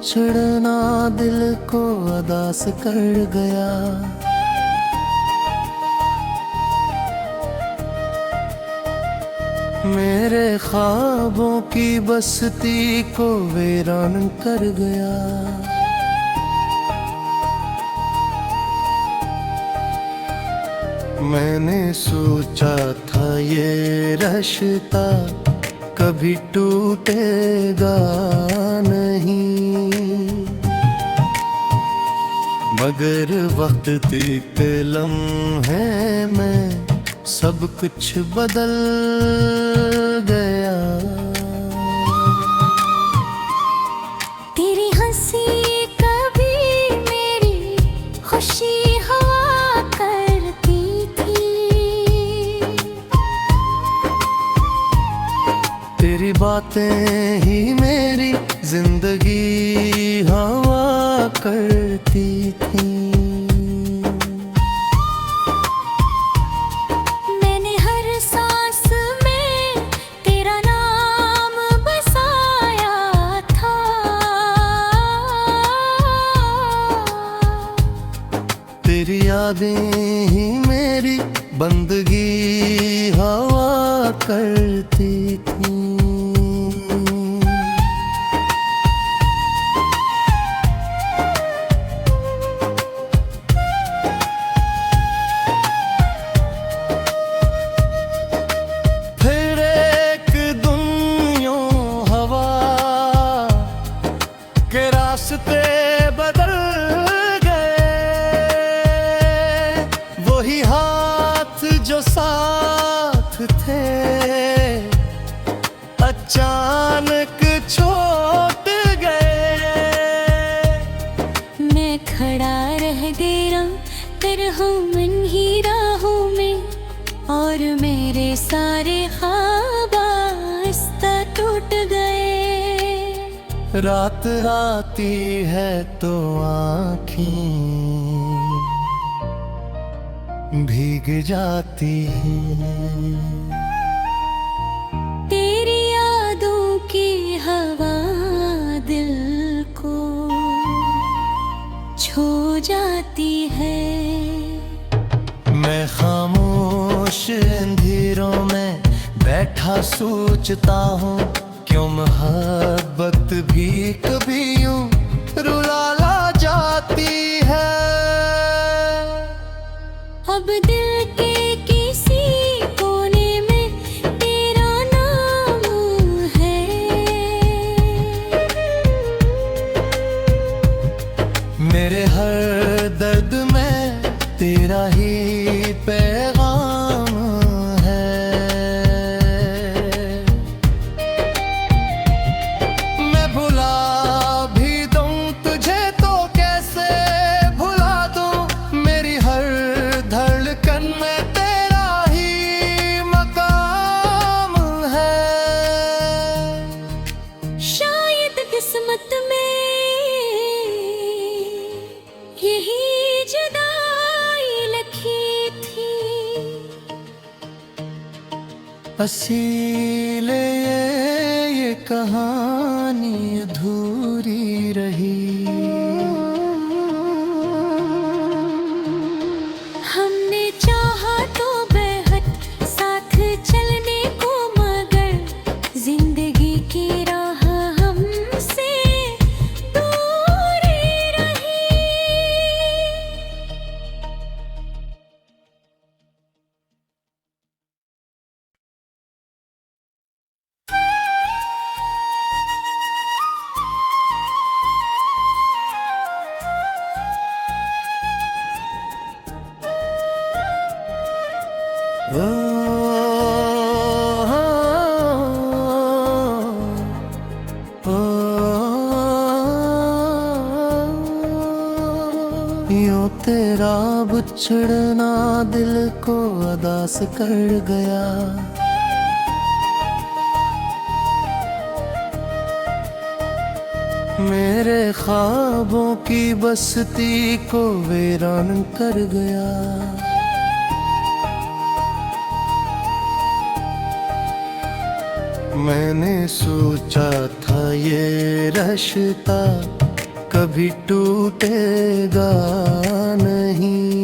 बिछड़ना दिल को अदास कर गया। मेरे ख्वाबों की बस्ती को वीरान कर गया। मैंने सोचा था ये रिश्ता कभी टूटेगा नहीं, मगर वक्त के लम्हे में सब कुछ बदल गया। तेरी हंसी कभी मेरी खुशी हुआ करती थी, तेरी बातें ही मेरी जिंदगी हवा करती थी। मैंने हर सांस में तेरा नाम बसाया था, तेरी यादें ही मेरी बंदगी हवा करती थी। फिर एक दिन यूं हवा के रास्ते बदल गए, वही हाथ जो साथ थे अचानक छूट गए। मैं खड़ा रह गया तरह मन ही राहों में, और मेरे सारे ख्वाब आहिस्ता टूट गए। रात आती है तो आँखें भीग जाती हैं, तेरी यादों की हवा दिल को छू जाती है। मैं खामोश अंधेरों में बैठा सोचता हूँ, क्यों मोहब्बत भी कभी यूं रुला ला जाती है। अब दिल के किसी कोने में तेरा नाम है, मेरे हर दर्द में तेरा ही पैगाम है। मैं भुला भी दूं तुझे तो कैसे भुला दूं, मेरी हर धड़कन में तेरा ही मकाम है। शायद किस्मत में यही जुदाई लिखी थी। इसीलिए ये कहानी अधूरी रही। हमने चाहा तो बेहद साथ चलने को, मगर जिंदगी की राह हमसे दूर रही। यूं तेरा बिछड़ना दिल को अदास कर गया। मेरे ख्वाबों की बस्ती को वीरान कर गया। मैंने सोचा था ये रिश्ता कभी टूटेगा नहीं,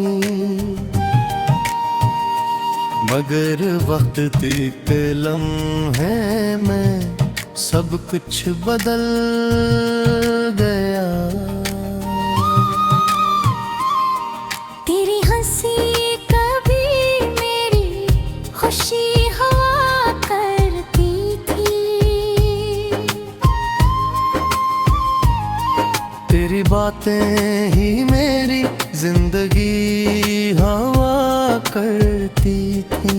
मगर वक्त एक लम्हे में सब कुछ बदल गया। तेरी हंसी कभी मेरी खुशी हुआ करती थी, तेरी बातें ही मेरी जिंदगी हवा करती थी।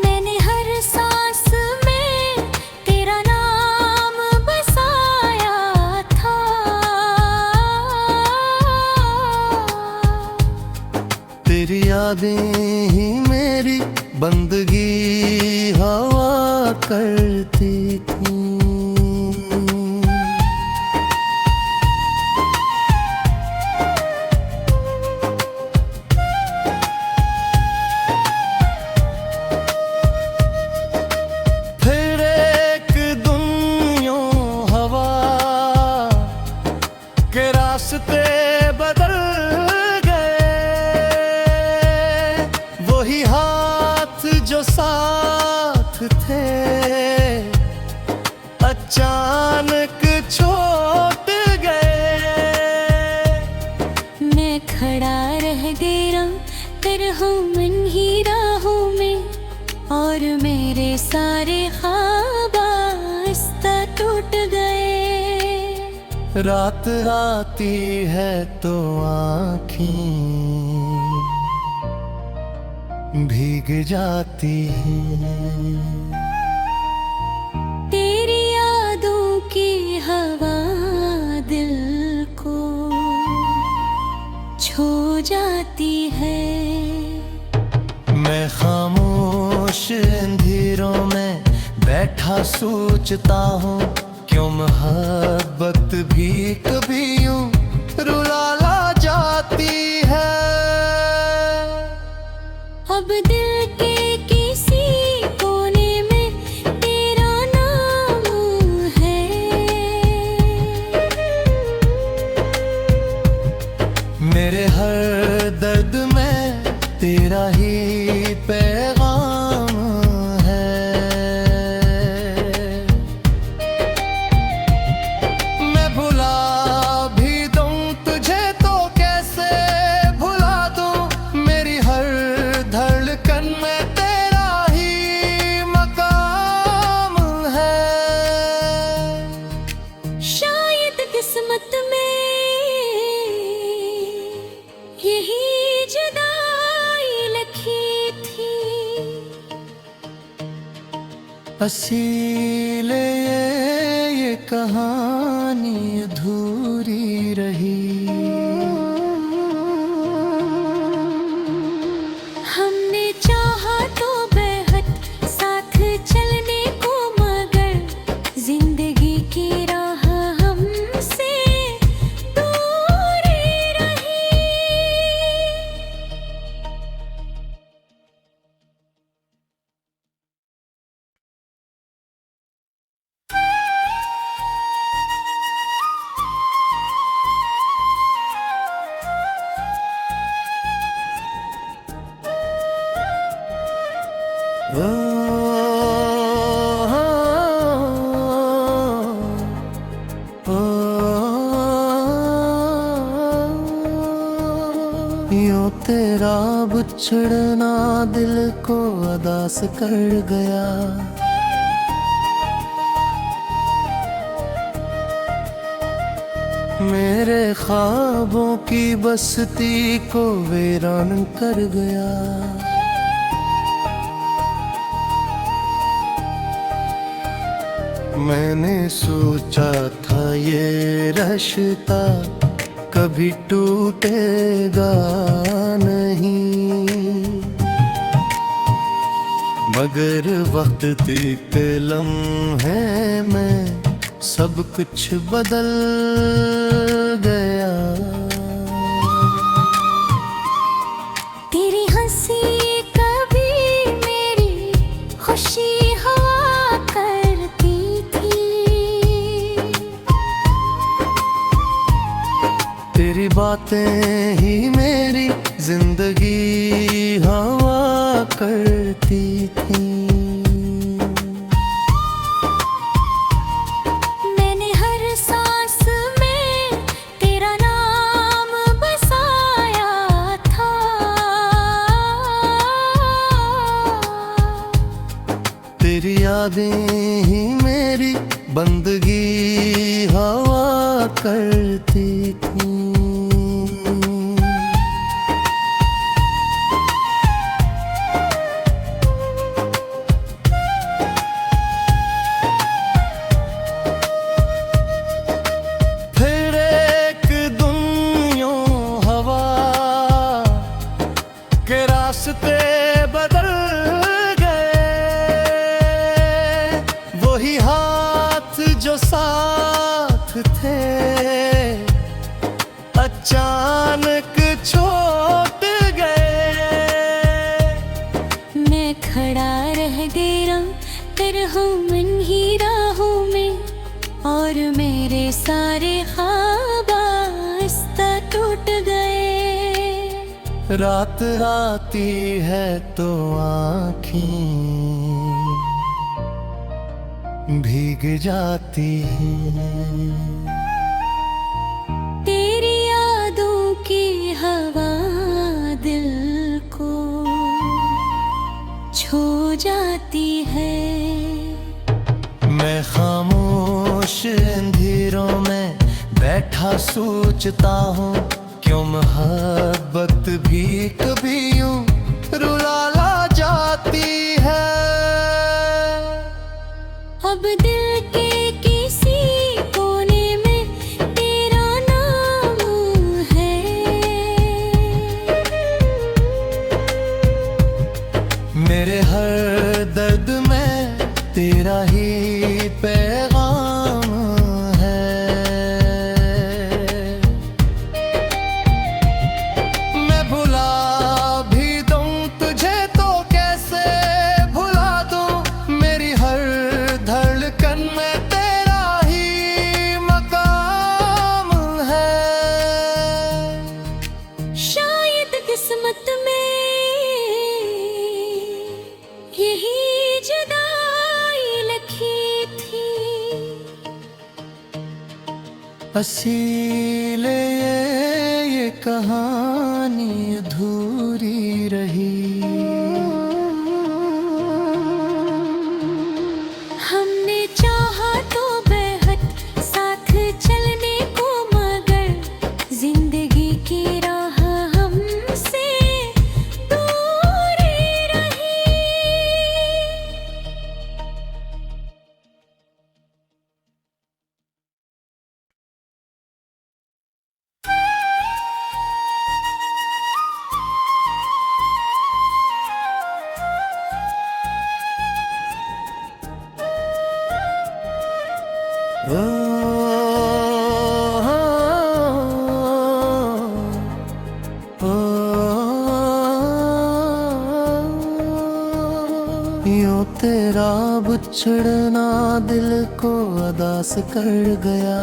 मैंने हर सांस में तेरा नाम बसाया था, तेरी यादें ही मेरी बंदगी हवा करती थी। फिर एक दुनिया हवा के रास्ते बदल वही हाथ जो साथ थे अचानक छूट गए। मैं खड़ा रह गया तरह मन ही राहों में, और मेरे सारे ख्वाब आहिस्ता टूट गए। रात आती है तो आँखें भीग जाती हैं, तेरी यादों की हवा दिल को छू जाती है। मैं खामोश अंधेरों में बैठा सोचता हूँ, क्यों मोहब्बत भी कभी यूं रुला ला जाती है। अब दिल के किसी कोने में तेरा नाम है, मेरे हर दर्द में तेरा ही पैगाम है। मैं भुला भी दूं तुझे तो कैसे भुला दूं, मेरी हर धड़कन में तेरा ही मकाम है। शायद किस्मत में यही जुदाई लिखी थी, इसीलिए ये कहानी अधूरी रही। हमने चाहा तो बेहद साथ चलने को, मगर जिंदगी की राह हमसे दूर रही। ओ, ओ, यूं तेरा बिछड़ना दिल को उदास कर गया। मेरे ख्वाबों की बस्ती को वीरान कर गया। मैंने सोचा था ये रिश्ता कभी टूटेगा नहीं, मगर वक्त एक लम्हे में सब कुछ बदल गया। तेरी हंसी कभी मेरी खुशी हुआ करती थी, तेरी बातें ही मेरी जिंदगी हवा करती थी। मैंने हर सांस में तेरा नाम बसाया था। तेरी यादें ही मेरी बंदगी हवा करती थी। फिर एक दिन यूं हवा के रास्ते बदल गए। वही हाथ जो साथ थे अचानक छूट गए। मैं खड़ा रह गया तरह मन ही राहों में, और मेरे सारे ख्वाब आहिस्ता टूट गए। रात आती है तो आँखें भीग जाती हैं। तेरी यादों की हवा दिल को छू जाती है। मैं खामोश अंधेरों में बैठा सोचता हूँ, क्यों मोहब्बत भी कभी यूं रुला ला जाती है। अब दिल के किसी कोने में तेरा नाम है। मेरे हर दर्द में तेरा ही पैगाम है। मैं भुला भी दूं तुझे तो कैसे भुला दूं, मेरी हर धड़कन में तेरा ही मकाम है। शायद किस्मत में यही जुदाई लिखी थी। इसीलिए ये कहानी अधूरी रही। हमने चाहा तो बेहद साथ चलने को, मगर जिंदगी की राह हमसे दूर रही। यूं तेरा बिछड़ना दिल को उदास कर गया।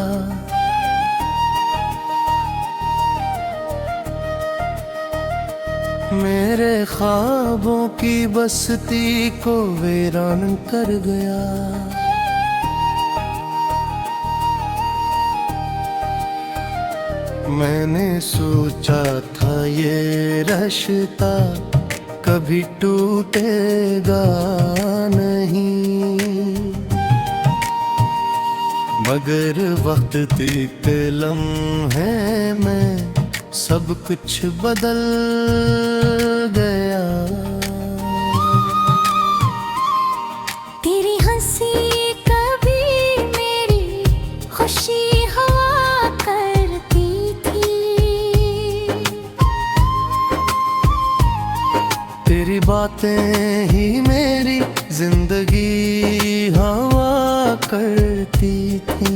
मेरे ख्वाबों की बस्ती को वीरान कर गया। मैंने सोचा था ये रिश्ता कभी टूटेगा नहीं, मगर वक्त के लम्हे में सब कुछ बदल गया। तेरी हंसी कभी मेरी खुशी हुआ करती थी। तेरी बातें ही मेरी जिंदगी हवा करती थी।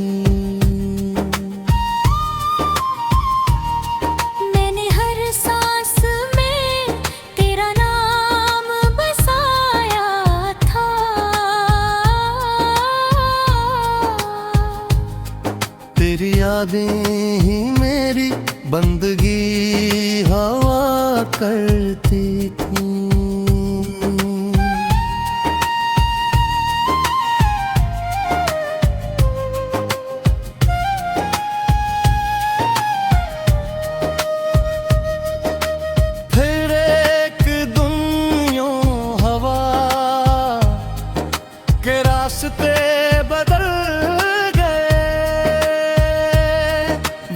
मैंने हर सांस में तेरा नाम बसाया था। तेरी यादें ही मेरी बंदगी हवा करती थी। फिर एक दिन यूं हवा के रास्ते बदल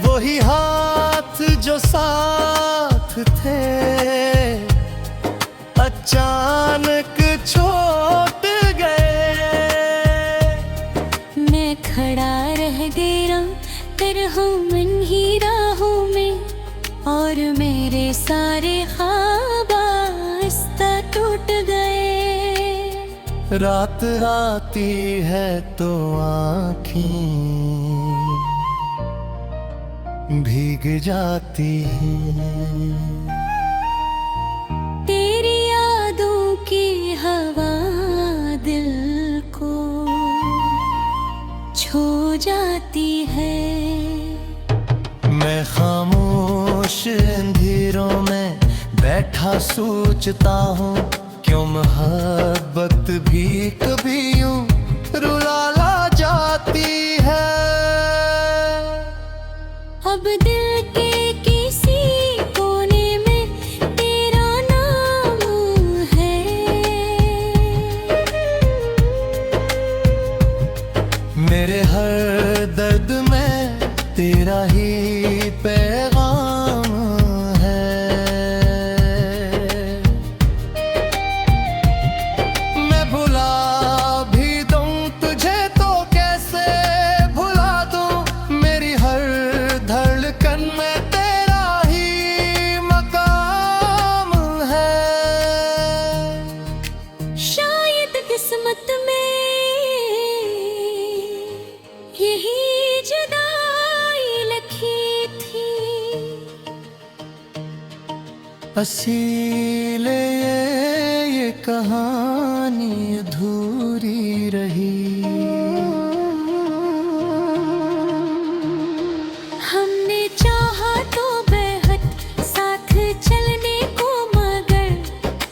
वही हाथ जो साथ थे अचानक छूट गए। मैं खड़ा रह गया तरह मन ही राहों में, और मेरे सारे ख्वाब आहिस्ता टूट गए। रात आती है तो आँखें भीग जाती हैं। तेरी यादों की हवा दिल को छू जाती है। मैं खामोश अंधेरों में बैठा सोचता हूँ, क्यों मोहब्बत भी कभी यूं रुला ला जाती है। अब दिल के किसी कोने में तेरा नाम है। मेरे हर दर्द में तेरा ही पैगाम है। मैं भुला भी दूं तुझे तो कैसे भुला दूं, मेरी हर धड़कन में तेरा ही मकाम है। शायद किस्मत में यही जुदाई लिखी थी। इसीलिए ये कहानी अधूरी रही। हमने चाहा तो बेहद साथ चलने को, मगर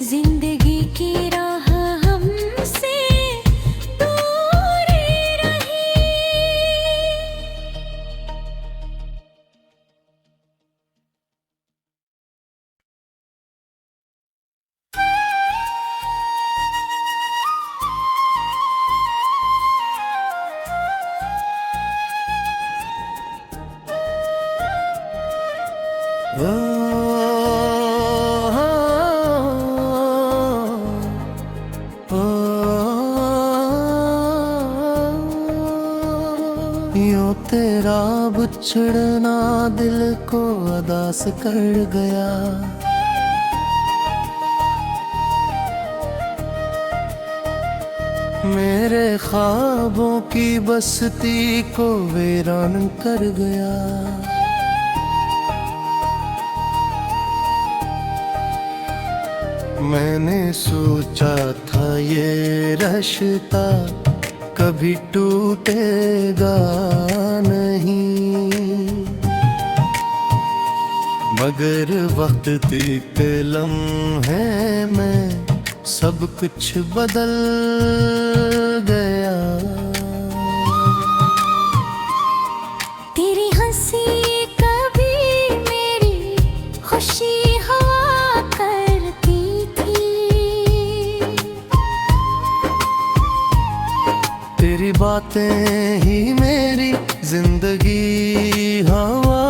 जिंदगी की राह हमसे दूर रही। यूं तेरा बिछड़ना दिल को उदास कर गया। मेरे ख्वाबों की बस्ती को वीरान कर गया। मैंने सोचा था ये रिश्ता कभी टूटेगा नहीं, मगर वक्त के लम्हे में सब कुछ बदल गया। तेरी हंसी कभी मेरी खुशी हुआ करती थी। तेरी बातें ही मेरी जिंदगी हवा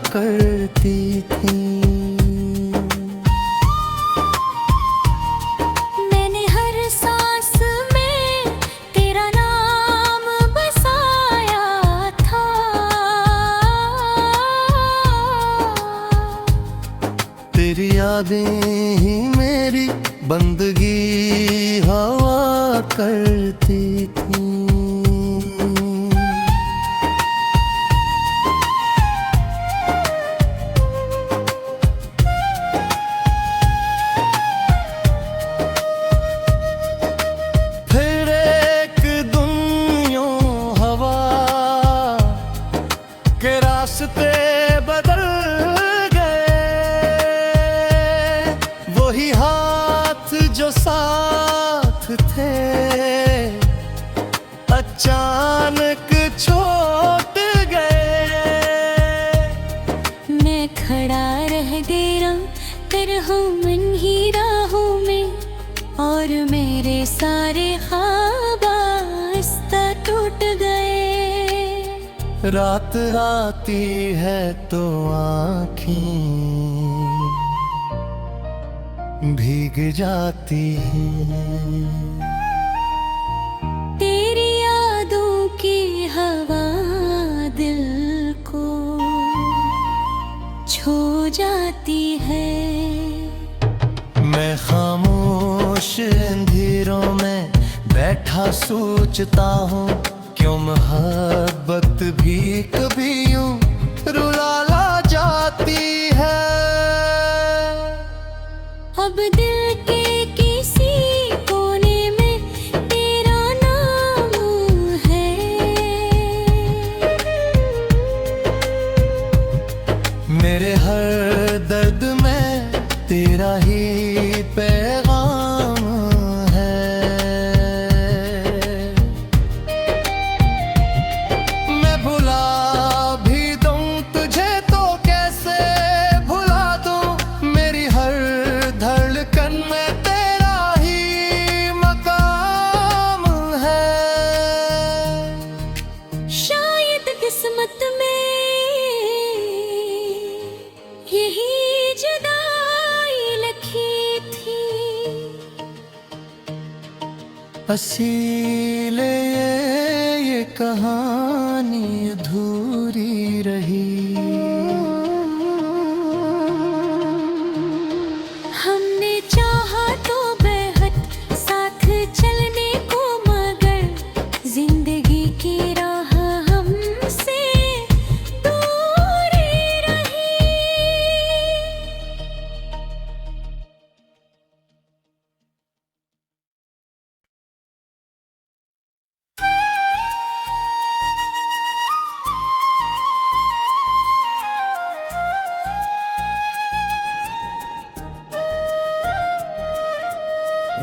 करती थी। मैंने हर सांस में तेरा नाम बसाया था। तेरी यादें ही मेरी बंदगी हवा करती थी। फिर एक दिन यूं हवा के रास्ते बदल अचानक छूट गए। मैं खड़ा रह गया तरह मन ही राहों में, और मेरे सारे ख्वाब आहिस्ता टूट गए। रात आती है तो आँखें भीग जाती हैं। तेरी यादों की हवा दिल को छू जाती है। मैं खामोश अंधेरों में बैठा सोचता हूँ, क्यों मोहब्बत भी कभी यूं रुला ला जाती है। अब दिल के किसी कोने में तेरा नाम है। मेरे हर दर्द में तेरा ही पैगाम है। मैं भुला भी दूं तुझे तो कैसे भुला दूं, मेरी हर धड़कन में तेरा ही मकाम है। शायद किस्मत में यही जुदाई लिखी थी। इसीलिए ये कहानी अधूरी रही। हमने चाहा तो बेहद साथ चलने को, मगर जिंदगी की राह हमसे दूर रही।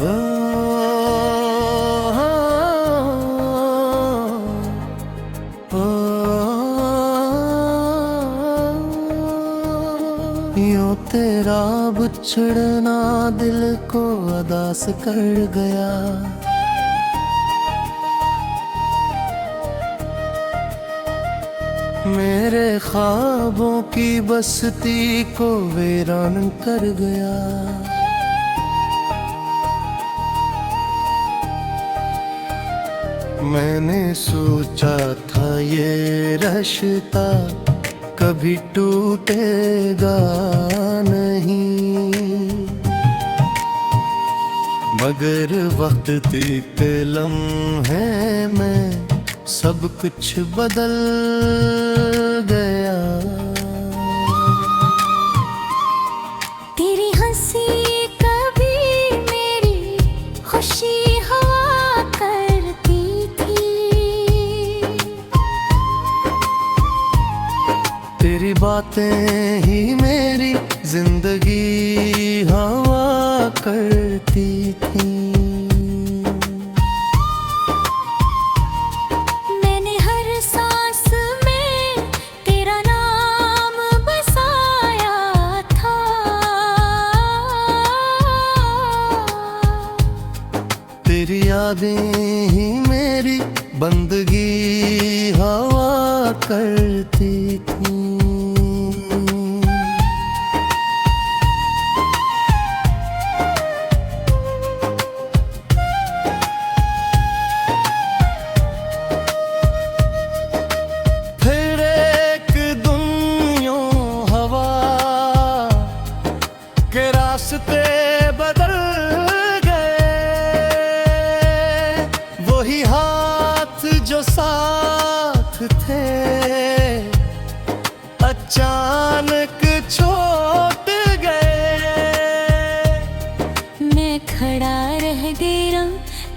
ओ, ओ, यूं तेरा बिछड़ना दिल को उदास कर गया। मेरे ख्वाबों की बस्ती को वीरान कर गया। मैंने सोचा था ये रिश्ता कभी टूटेगा नहीं, मगर वक्त के लम्हे में सब कुछ बदल गया। तेरी हंसी कभी मेरी खुशी हुआ करती थी। तेरी बातें ही मेरी जिंदगी हवा करती थी। मैंने हर सांस में तेरा नाम बसाया था। तेरी यादें ही मेरी बंदगी हवा करती थी। फिर एक दुनिया हवा के रास्ते बदल वही हाथ जो साथ थे अचानक छूट गए। मैं खड़ा रह गया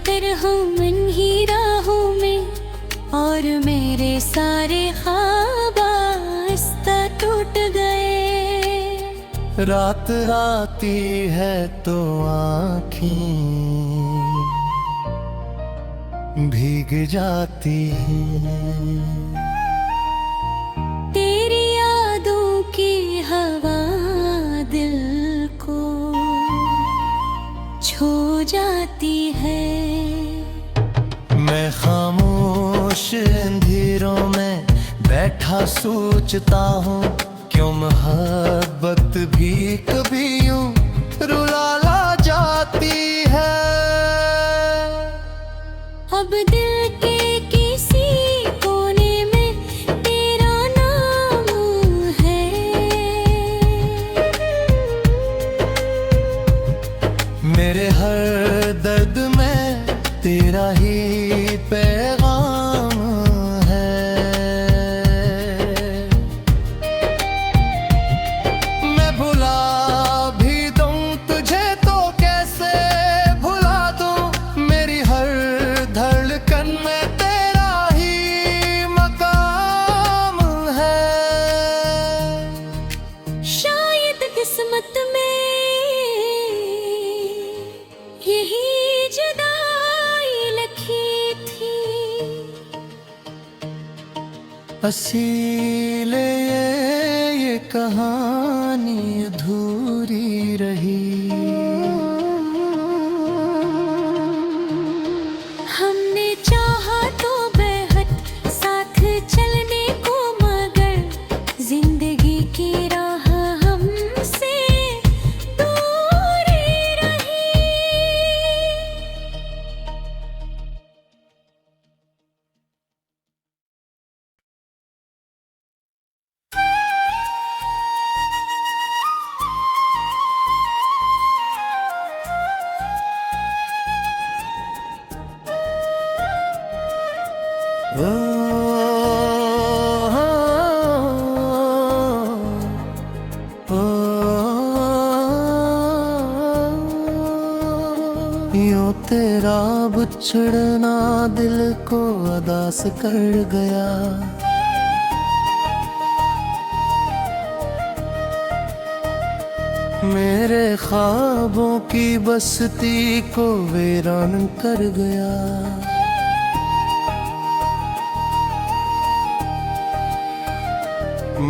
तरह मन ही राहों में, और मेरे सारे ख्वाब आहिस्ता टूट गए। रात आती है तो आँखें भीग जाती है। तेरी यादों की हवा दिल को छू जाती है। मैं खामोश अंधेरों में बैठा सोचता हूँ, क्यों मोहब्बत भी कभी यूं रुला ला जाती है। अब दिल के किसी कोने में तेरा नाम है। मेरे हर दर्द में तेरा ही पैगाम है। मैं भुला भी दूं तुझे तो कैसे भुला दूं, मेरी हर धड़कन में तेरा ही मकाम है। शायद किस्मत में यही जुदाई लिखी थी। इसीलिए ये कहानी अधूरी रही। हमने चाहा तो बेहद साथ चलने को, मगर जिंदगी की राह हमसे दूर रही। ओ, ओ, यूं तेरा बिछड़ना दिल को उदास कर गया। मेरे ख्वाबों की बस्ती को वीरान कर गया।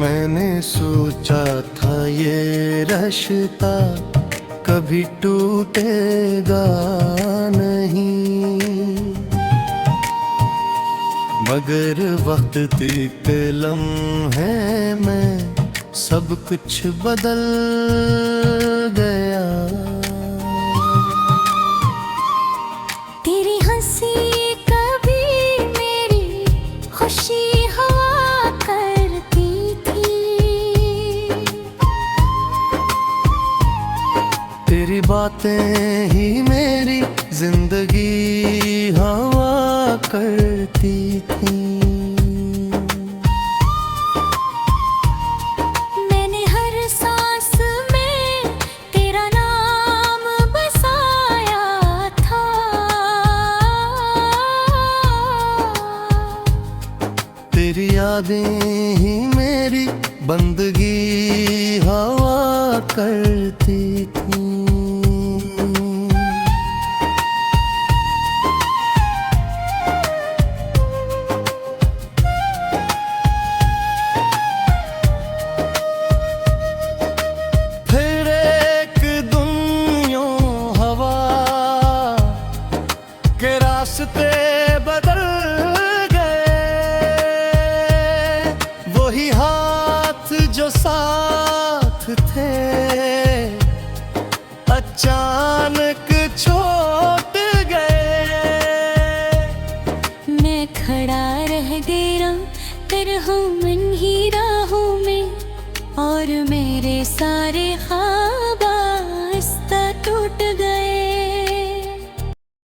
मैंने सोचा था ये रिश्ता कभी टूटेगा नहीं, मगर वक्त के लम्हे में सब कुछ बदल गया। तेरी हंसी कभी मेरी खुशी हुआ करती थी। तेरी बातें ही मेरी जिंदगी हवा करती थी। मैंने हर सांस में तेरा नाम बसाया था। तेरी यादें ही मेरी बंदगी हवा करती थी। फिर एक दिन यूं हवा के रास्ते बदल गए। वही हाथ जो साथ थे अचानक छूट गए। मैं खड़ा रह गया तरह मन ही राहों में, और मेरे सारे